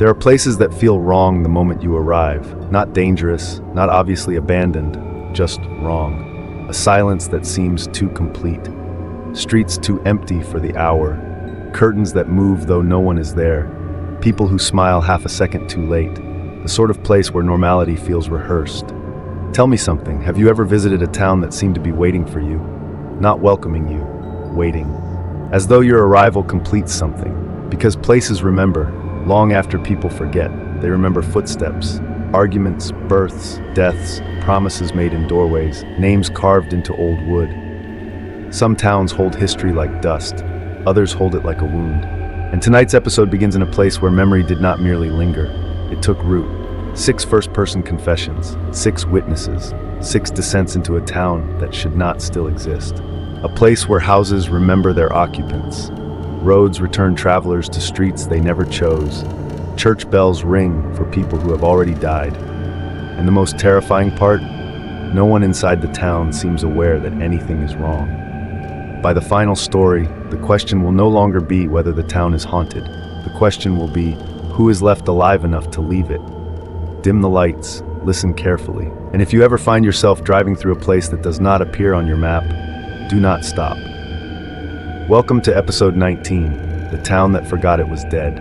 There are places that feel wrong the moment you arrive. Not dangerous, not obviously abandoned, just wrong. A silence that seems too complete. Streets too empty for the hour. Curtains that move though no one is there. People who smile half a second too late. The sort of place where normality feels rehearsed. Tell me something, have you ever visited a town that seemed to be waiting for you? Not welcoming you, waiting. As though your arrival completes something. Because places remember, long after people forget. They remember footsteps, arguments, births, deaths, promises made in doorways, names carved into old wood. Some towns hold history like dust, others hold it like a wound. And tonight's episode begins in a place where memory did not merely linger, it took root. 6 first-person confessions, 6 witnesses, 6 descents into a town that should not still exist. A place where houses remember their occupants. Roads return travelers to streets they never chose. Church bells ring for people who have already died. And the most terrifying part? No one inside the town seems aware that anything is wrong. By the final story, the question will no longer be whether the town is haunted. The question will be, who is left alive enough to leave it? Dim the lights, listen carefully. And if you ever find yourself driving through a place that does not appear on your map, do not stop. Welcome to episode 19, The Town That Forgot It Was Dead.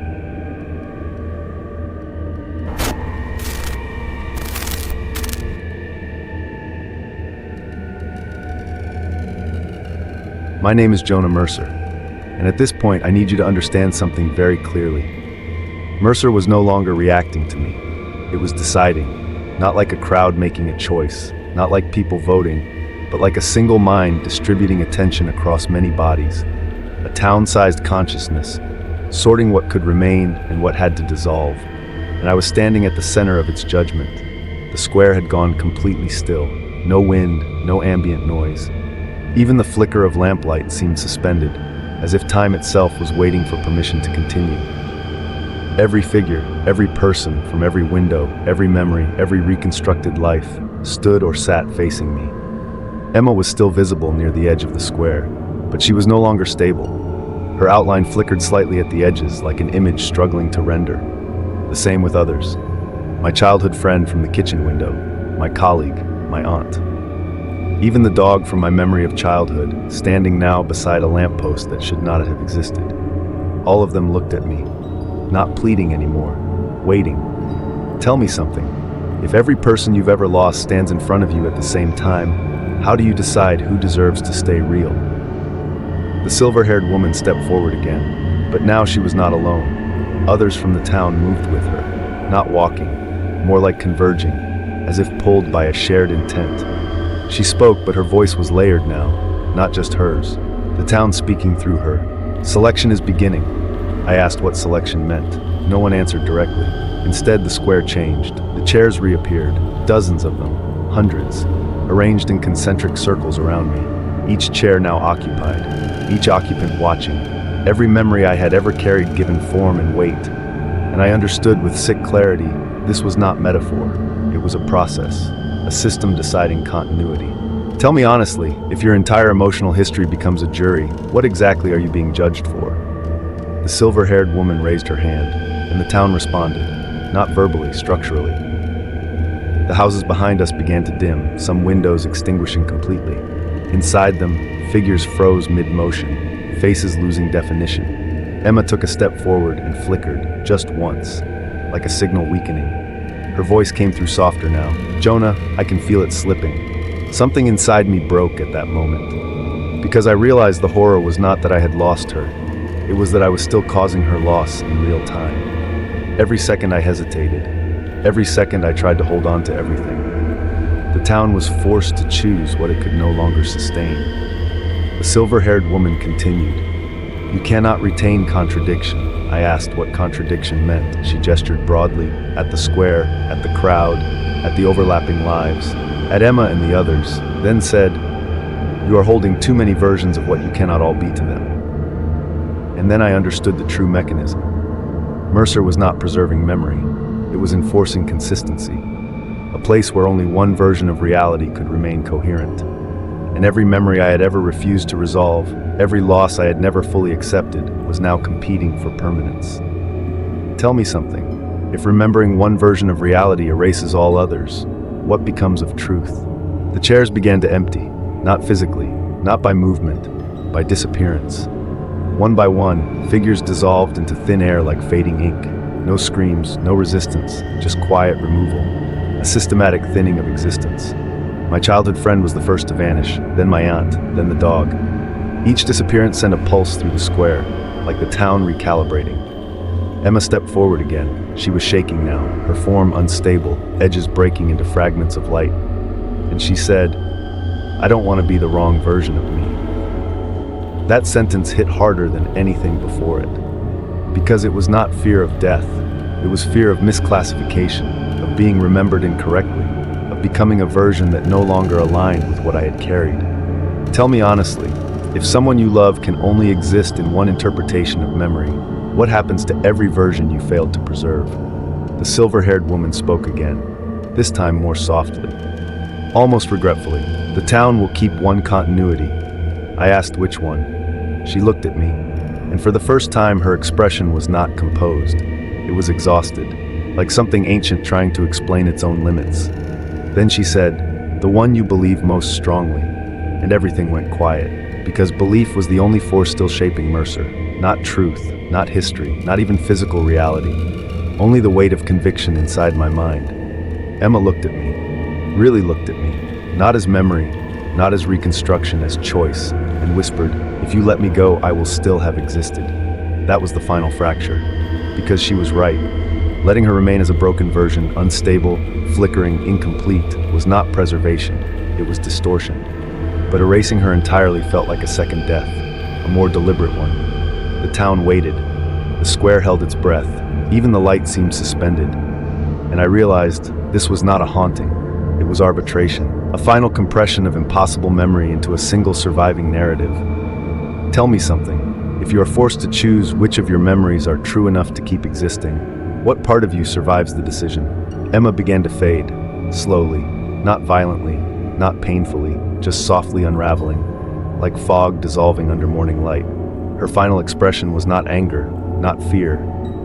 My name is Jonah Mercer, and at this point I need you to understand something very clearly. Mercer was no longer reacting to me. It was deciding, not like a crowd making a choice, not like people voting, but like a single mind distributing attention across many bodies. A town-sized consciousness, sorting what could remain and what had to dissolve. And I was standing at the center of its judgment. The square had gone completely still. No wind, no ambient noise. Even the flicker of lamplight seemed suspended, as if time itself was waiting for permission to continue. Every figure, every person from every window, every memory, every reconstructed life, stood or sat facing me. Emma was still visible near the edge of the square, but she was no longer stable. Her outline flickered slightly at the edges, like an image struggling to render. The same with others. My childhood friend from the kitchen window, my colleague, my aunt. Even the dog from my memory of childhood, standing now beside a lamppost that should not have existed. All of them looked at me, not pleading anymore, waiting. Tell me something. If every person you've ever lost stands in front of you at the same time, how do you decide who deserves to stay real? The silver-haired woman stepped forward again, but now she was not alone. Others from the town moved with her, not walking, more like converging, as if pulled by a shared intent. She spoke, but her voice was layered now, not just hers. The town speaking through her. Selection is beginning. I asked what selection meant. No one answered directly. Instead, the square changed. The chairs reappeared, dozens of them, hundreds, arranged in concentric circles around me. Each chair now occupied, each occupant watching. Every memory I had ever carried given form and weight. And I understood with sick clarity, this was not metaphor. It was a process. A system deciding continuity. Tell me honestly, if your entire emotional history becomes a jury, what exactly are you being judged for? The silver-haired woman raised her hand, and the town responded, not verbally, structurally. The houses behind us began to dim, some windows extinguishing completely. Inside them, figures froze mid-motion, faces losing definition. Emma took a step forward and flickered, just once, like a signal weakening. Her voice came through softer now. Jonah, I can feel it slipping. Something inside me broke at that moment. Because I realized the horror was not that I had lost her. It was that I was still causing her loss in real time. Every second I hesitated. Every second I tried to hold on to everything. The town was forced to choose what it could no longer sustain. The silver-haired woman continued. You cannot retain contradiction. I asked what contradiction meant. She gestured broadly, at the square, at the crowd, at the overlapping lives, at Emma and the others, then said, you are holding too many versions of what you cannot all be to them. And then I understood the true mechanism. Mercer was not preserving memory. It was enforcing consistency. A place where only one version of reality could remain coherent. And every memory I had ever refused to resolve, every loss I had never fully accepted, was now competing for permanence. Tell me something. If remembering one version of reality erases all others, what becomes of truth? The chairs began to empty, not physically, not by movement, by disappearance. One by one, figures dissolved into thin air like fading ink. No screams, no resistance, just quiet removal. A systematic thinning of existence. My childhood friend was the first to vanish, then my aunt, then the dog. Each disappearance sent a pulse through the square, like the town recalibrating. Emma stepped forward again. She was shaking now, her form unstable, edges breaking into fragments of light. And she said, "I don't want to be the wrong version of me." That sentence hit harder than anything before it. Because it was not fear of death, it was fear of misclassification, of being remembered incorrectly, of becoming a version that no longer aligned with what I had carried. Tell me honestly, if someone you love can only exist in one interpretation of memory, what happens to every version you failed to preserve? The silver-haired woman spoke again, this time more softly. Almost regretfully, "The town will keep one continuity." I asked which one. She looked at me, and for the first time her expression was not composed. It was exhausted, like something ancient trying to explain its own limits. Then she said, "The one you believe most strongly." And everything went quiet, because belief was the only force still shaping Mercer. Not truth, not history, not even physical reality. Only the weight of conviction inside my mind. Emma looked at me, really looked at me, not as memory, not as reconstruction, as choice, and whispered, "If you let me go, I will still have existed." That was the final fracture, because she was right. Letting her remain as a broken version, unstable, flickering, incomplete, was not preservation, it was distortion. But erasing her entirely felt like a second death, a more deliberate one. The town waited. The square held its breath. Even the light seemed suspended. And I realized this was not a haunting. It was arbitration, a final compression of impossible memory into a single surviving narrative. Tell me something. If you are forced to choose which of your memories are true enough to keep existing, what part of you survives the decision? Emma began to fade, slowly, not violently, not painfully, just softly unraveling, like fog dissolving under morning light. Her final expression was not anger, not fear,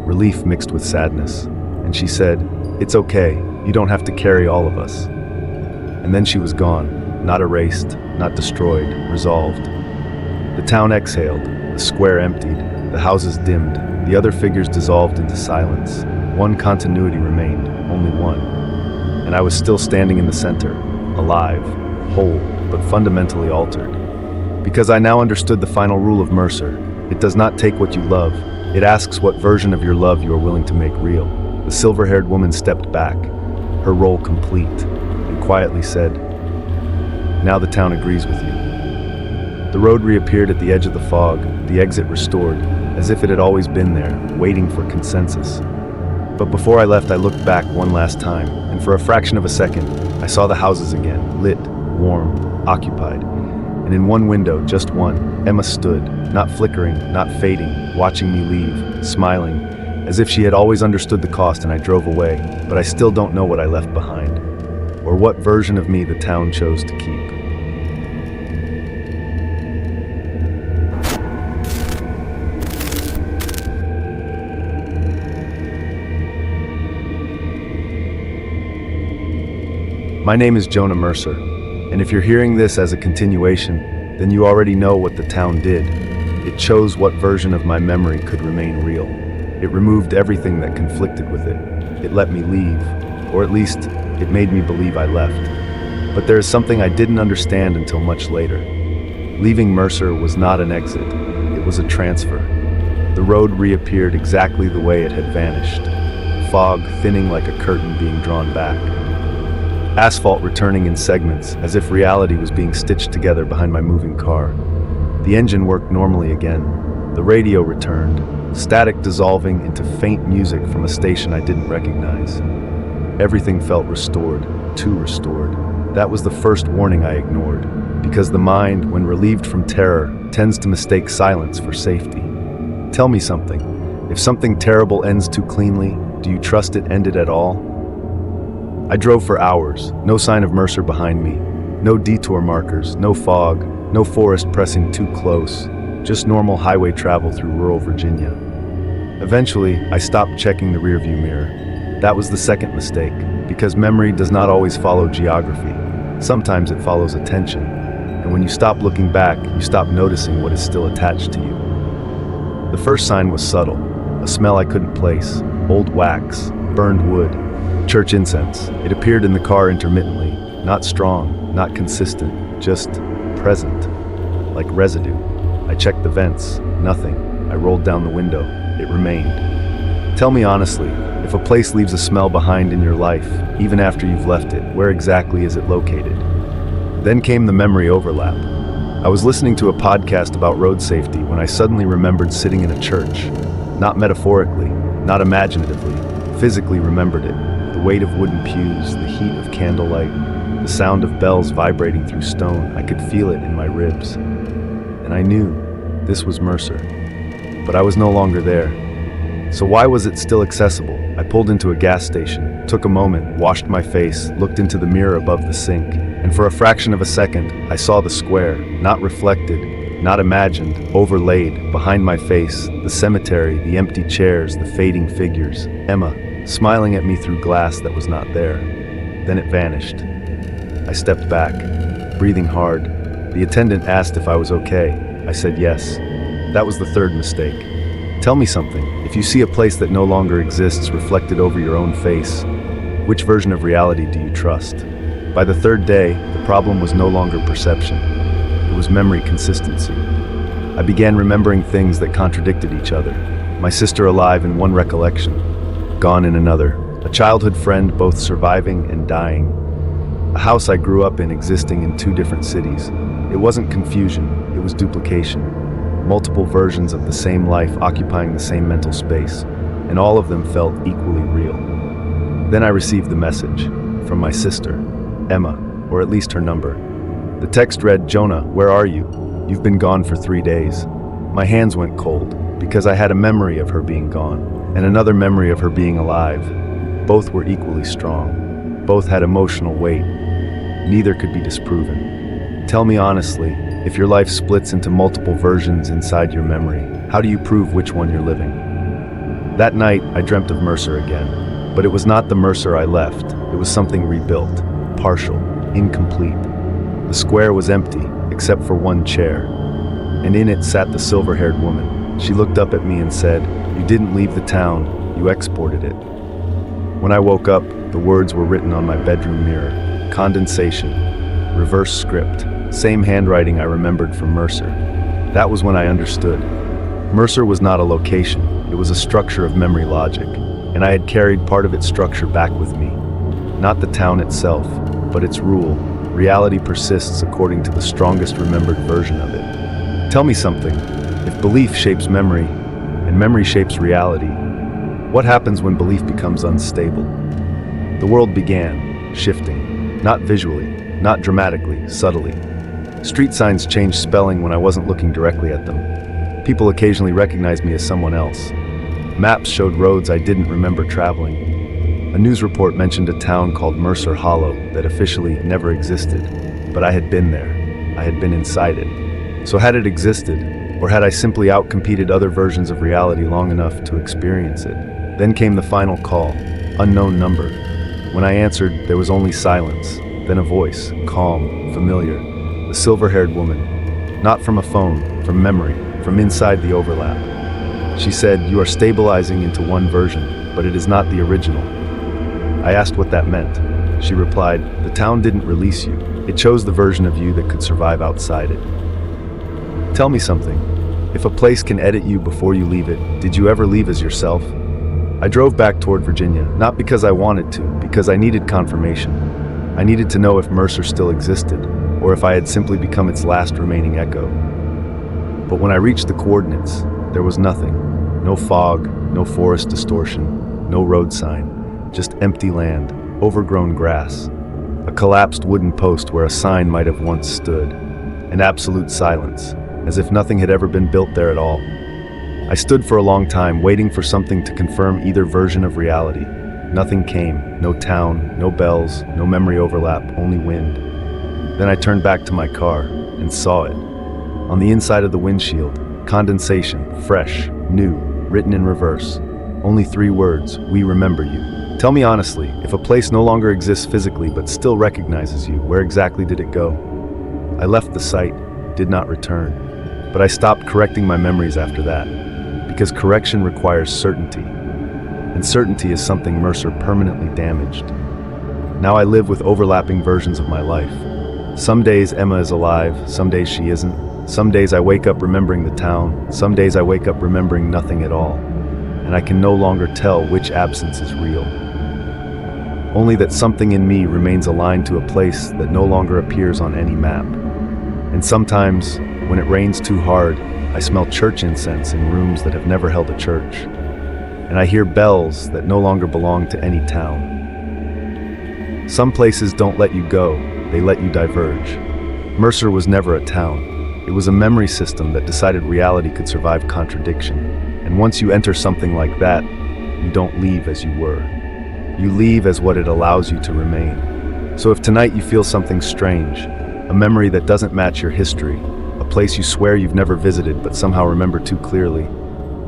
relief mixed with sadness. And she said, "It's okay, you don't have to carry all of us." And then she was gone, not erased, not destroyed, resolved. The town exhaled, the square emptied, the houses dimmed, the other figures dissolved into silence. One continuity remained, only one. And I was still standing in the center, alive, whole, but fundamentally altered. Because I now understood the final rule of Mercer. It does not take what you love, it asks what version of your love you are willing to make real. The silver-haired woman stepped back, her role complete, and quietly said, "Now the town agrees with you." The road reappeared at the edge of the fog, the exit restored, as if it had always been there, waiting for consensus. But before I left, I looked back one last time, and for a fraction of a second, I saw the houses again, lit, warm, occupied. And in one window, just one, Emma stood, not flickering, not fading, watching me leave, smiling, as if she had always understood the cost and I drove away, but I still don't know what I left behind, or what version of me the town chose to keep. My name is Jonah Mercer, and if you're hearing this as a continuation, then you already know what the town did. It chose what version of my memory could remain real. It removed everything that conflicted with it. It let me leave, or at least, it made me believe I left. But there is something I didn't understand until much later. Leaving Mercer was not an exit, it was a transfer. The road reappeared exactly the way it had vanished. Fog thinning like a curtain being drawn back. Asphalt returning in segments, as if reality was being stitched together behind my moving car. The engine worked normally again. The radio returned, static dissolving into faint music from a station I didn't recognize. Everything felt restored, too restored. That was the first warning I ignored, because the mind, when relieved from terror, tends to mistake silence for safety. Tell me something. If something terrible ends too cleanly, do you trust it ended at all? I drove for hours, no sign of Mercer behind me, no detour markers, no fog, no forest pressing too close, just normal highway travel through rural Virginia. Eventually, I stopped checking the rearview mirror. That was the second mistake, because memory does not always follow geography. Sometimes it follows attention, and when you stop looking back, you stop noticing what is still attached to you. The first sign was subtle, a smell I couldn't place, old wax, burned wood, church incense. It appeared in the car intermittently, not strong, not consistent, just present, like residue. I checked the vents, nothing. I rolled down the window, it remained. Tell me honestly, if a place leaves a smell behind in your life, even after you've left it, where exactly is it located? Then came the memory overlap. I was listening to a podcast about road safety when I suddenly remembered sitting in a church. Not metaphorically, not imaginatively, physically remembered it. The weight of wooden pews, the heat of candlelight, the sound of bells vibrating through stone. I could feel it in my ribs. And I knew this was Mercer. But I was no longer there. So why was it still accessible? I pulled into a gas station, took a moment, washed my face, looked into the mirror above the sink, and for a fraction of a second, I saw the square, not reflected, not imagined, overlaid, behind my face, the cemetery, the empty chairs, the fading figures, Emma, smiling at me through glass that was not there. Then it vanished. I stepped back, breathing hard. The attendant asked if I was okay. I said yes. That was the third mistake. Tell me something. If you see a place that no longer exists reflected over your own face, which version of reality do you trust? By the third day, the problem was no longer perception. It was memory consistency. I began remembering things that contradicted each other. My sister alive in one recollection, gone in another. A childhood friend both surviving and dying. A house I grew up in existing in two different cities. It wasn't confusion, it was duplication. Multiple versions of the same life occupying the same mental space, and all of them felt equally real. Then I received the message from my sister, Emma, or at least her number. The text read, "Jonah, where are you? You've been gone for 3 days." My hands went cold, because I had a memory of her being gone, and another memory of her being alive. Both were equally strong. Both had emotional weight. Neither could be disproven. Tell me honestly, if your life splits into multiple versions inside your memory, how do you prove which one you're living? That night, I dreamt of Mercer again, but it was not the Mercer I left. It was something rebuilt, partial, incomplete. The square was empty, except for one chair, and in it sat the silver-haired woman. She looked up at me and said, "You didn't leave the town, you exported it." When I woke up, the words were written on my bedroom mirror. Condensation, reverse script, same handwriting I remembered from Mercer. That was when I understood. Mercer was not a location, it was a structure of memory logic, and I had carried part of its structure back with me. Not the town itself, but its rule. Reality persists according to the strongest remembered version of it. Tell me something. If belief shapes memory, and memory shapes reality, what happens when belief becomes unstable? The world began, shifting, not visually, not dramatically, subtly. Street signs changed spelling when I wasn't looking directly at them. People occasionally recognized me as someone else. Maps showed roads I didn't remember traveling. A news report mentioned a town called Mercer Hollow that officially never existed, but I had been there. I had been inside it. So had it existed, or had I simply outcompeted other versions of reality long enough to experience it? Then came the final call, unknown number. When I answered, there was only silence, then a voice, calm, familiar. The silver-haired woman, not from a phone, from memory, from inside the overlap. She said, "You are stabilizing into one version, but it is not the original." I asked what that meant. She replied, "The town didn't release you. It chose the version of you that could survive outside it." Tell me something. If a place can edit you before you leave it, did you ever leave as yourself? I drove back toward Virginia, not because I wanted to, because I needed confirmation. I needed to know if Mercer still existed, or if I had simply become its last remaining echo. But when I reached the coordinates, there was nothing. No fog, no forest distortion, no road sign, just empty land, overgrown grass, a collapsed wooden post where a sign might have once stood, and absolute silence, as if nothing had ever been built there at all. I stood for a long time, waiting for something to confirm either version of reality. Nothing came, no town, no bells, no memory overlap, only wind. Then I turned back to my car and saw it. On the inside of the windshield, condensation, fresh, new, written in reverse. Only 3 words, "We remember you." Tell me honestly, if a place no longer exists physically but still recognizes you, where exactly did it go? I left the site, did not return, but I stopped correcting my memories after that, because correction requires certainty, and certainty is something Mercer permanently damaged. Now I live with overlapping versions of my life. Some days Emma is alive, some days she isn't. Some days I wake up remembering the town, some days I wake up remembering nothing at all, and I can no longer tell which absence is real. Only that something in me remains aligned to a place that no longer appears on any map. And sometimes, when it rains too hard, I smell church incense in rooms that have never held a church. And I hear bells that no longer belong to any town. Some places don't let you go, they let you diverge. Mercer was never a town. It was a memory system that decided reality could survive contradiction. And once you enter something like that, you don't leave as you were. You leave as what it allows you to remain. So if tonight you feel something strange, a memory that doesn't match your history, a place you swear you've never visited but somehow remember too clearly,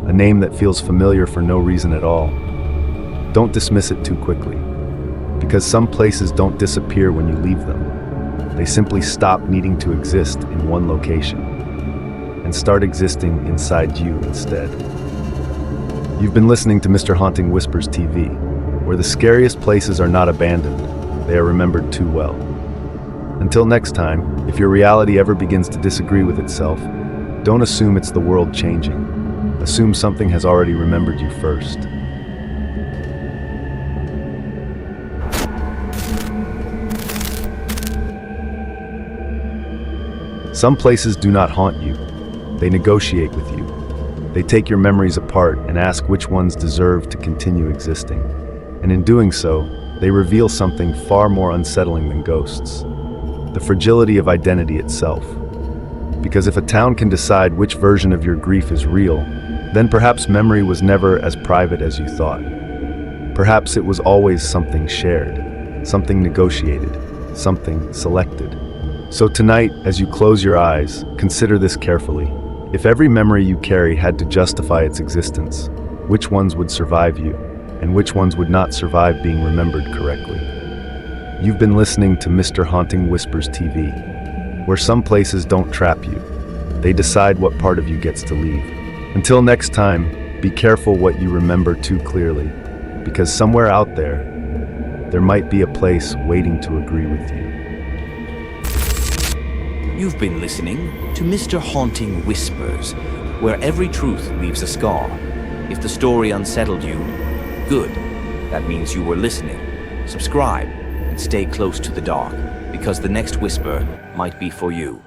a name that feels familiar for no reason at all, don't dismiss it too quickly. Because some places don't disappear when you leave them. They simply stop needing to exist in one location and start existing inside you instead. You've been listening to Mr. Haunting Whispers TV, where the scariest places are not abandoned, they are remembered too well. Until next time, if your reality ever begins to disagree with itself, don't assume it's the world changing. Assume something has already remembered you first. Some places do not haunt you. They negotiate with you. They take your memories apart and ask which ones deserve to continue existing. And in doing so, they reveal something far more unsettling than ghosts: the fragility of identity itself. Because if a town can decide which version of your grief is real, then perhaps memory was never as private as you thought. Perhaps it was always something shared, something negotiated, something selected. So tonight, as you close your eyes, consider this carefully. If every memory you carry had to justify its existence, which ones would survive you, and which ones would not survive being remembered correctly? You've been listening to Mr. Haunting Whispers TV, where some places don't trap you. They decide what part of you gets to leave. Until next time, be careful what you remember too clearly, because somewhere out there might be a place waiting to agree with you. You've been listening to Mr. Haunting Whispers, where every truth leaves a scar. If the story unsettled you, good. That means you were listening. Subscribe and stay close to the dark, because the next whisper might be for you.